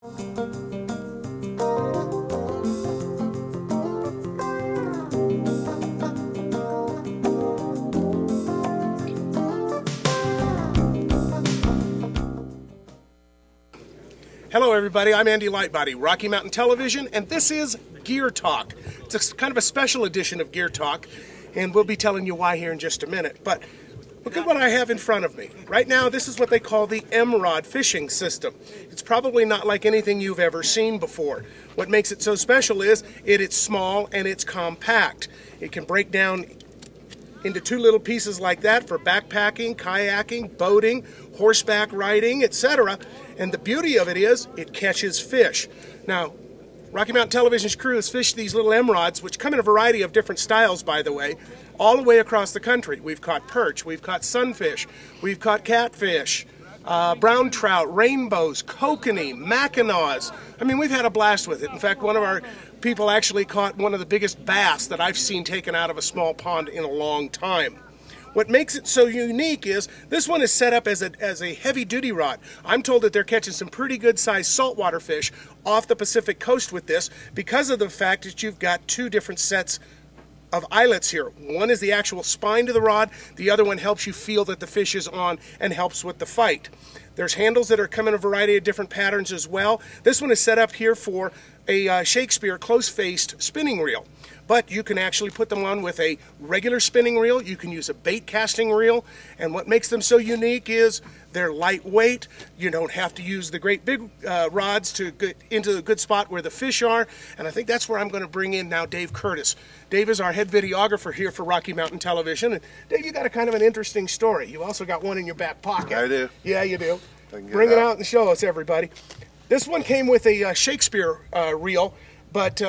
Hello everybody, I'm Andy Lightbody, Rocky Mountain Television, and this is Gear Talk. It's kind of a special edition of Gear Talk, and we'll be telling you why here in just a minute. But look at what I have in front of me. Right now, this is what they call the Emmrod fishing system. It's probably not like anything you've ever seen before. What makes it so special is it's small and it's compact. It can break down into two little pieces like that for backpacking, kayaking, boating, horseback riding, etc. And the beauty of it is it catches fish. Now, Rocky Mountain Television's crew has fished these little Emmrods, which come in a variety of different styles, by the way, all the way across the country. We've caught perch, we've caught sunfish, we've caught catfish, brown trout, rainbows, kokanee, mackinaws. I mean, we've had a blast with it. In fact, one of our people actually caught one of the biggest bass that I've seen taken out of a small pond in a long time. What makes it so unique is this one is set up as a heavy-duty rod. I'm told that they're catching some pretty good-sized saltwater fish off the Pacific coast with this because of the fact that you've got two different sets of eyelets here. One is the actual spine to the rod. The other one helps you feel that the fish is on and helps with the fight. There's handles that are come in a variety of different patterns as well. This one is set up here for a Shakespeare close-faced spinning reel. But you can actually put them on with a regular spinning reel. You can use a bait casting reel. And what makes them so unique is they're lightweight. You don't have to use the great big rods to get into a good spot where the fish are. And I think that's where I'm going to bring in now Dave Curtis. Dave is our head videographer here for Rocky Mountain Television. And Dave, you got a kind of an interesting story. You also got one in your back pocket. I do. Yeah, you do. Bring it out and show us, everybody. This one came with a Shakespeare reel, but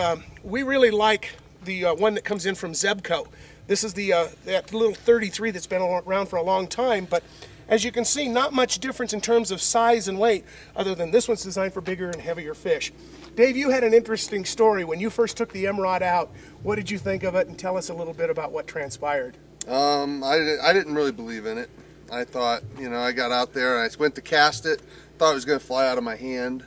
we really like the one that comes in from Zebco. This is the that little 33 that's been around for a long time, but as you can see, not much difference in terms of size and weight, other than this one's designed for bigger and heavier fish. Dave, you had an interesting story. When you first took the Emmrod out, what did you think of it? And tell us a little bit about what transpired. I didn't really believe in it. I thought, I got out there and I went to cast it, thought it was going to fly out of my hand.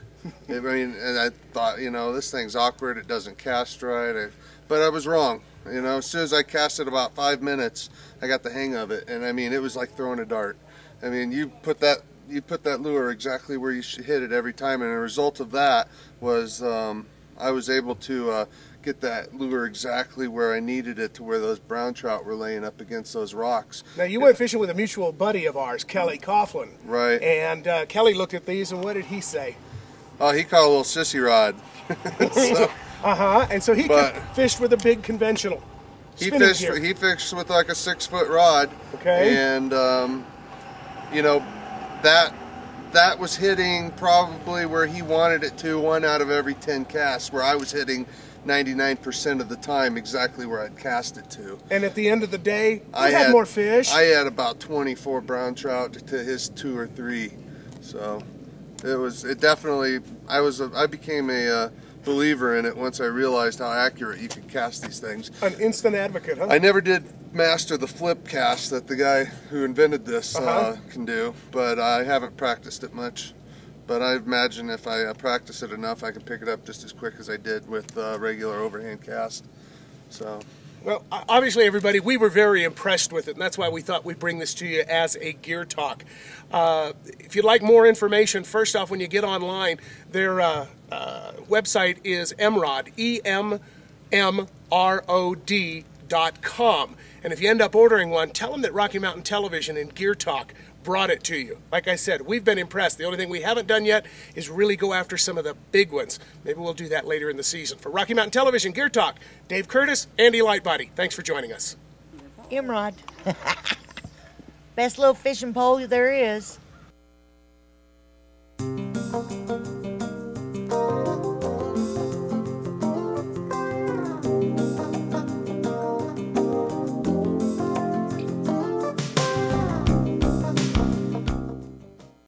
And I thought, this thing's awkward, it doesn't cast right. But I was wrong. As soon as I cast it about 5 minutes, I got the hang of it. And it was like throwing a dart. You put that lure exactly where you should hit it every time. And the result of that was I was able to get that lure exactly where I needed it, to where those brown trout were laying up against those rocks. Now, you went fishing with a mutual buddy of ours, Kelly Coughlin. Right. And Kelly looked at these, and what did he say? Oh, he caught a little sissy rod. And so he fished with a big conventional. He fished with like a 6-foot rod. Okay. And that was hitting probably where he wanted it to, 1 out of every 10 casts, where I was hitting 99% of the time exactly where I'd cast it to. And at the end of the day, I had more fish. I had about 24 brown trout to his 2 or 3. So I became a believer in it once I realized how accurate you could cast these things. An instant advocate, huh? I never did master the flip cast that the guy who invented this can do, but I haven't practiced it much. But I imagine if I practice it enough, I can pick it up just as quick as I did with regular overhand cast. So. Well, obviously, everybody, we were very impressed with it, and that's why we thought we'd bring this to you as a Gear Talk. If you'd like more information, first off, when you get online, their website is Emmrod, EMMROD.com. And if you end up ordering one, tell them that Rocky Mountain Television and Gear Talk brought it to you. Like I said, we've been impressed. The only thing we haven't done yet is really go after some of the big ones. Maybe we'll do that later in the season. For Rocky Mountain Television, Gear Talk, Dave Curtis, Andy Lightbody. Thanks for joining us. Emmrod. Best little fishing pole there is.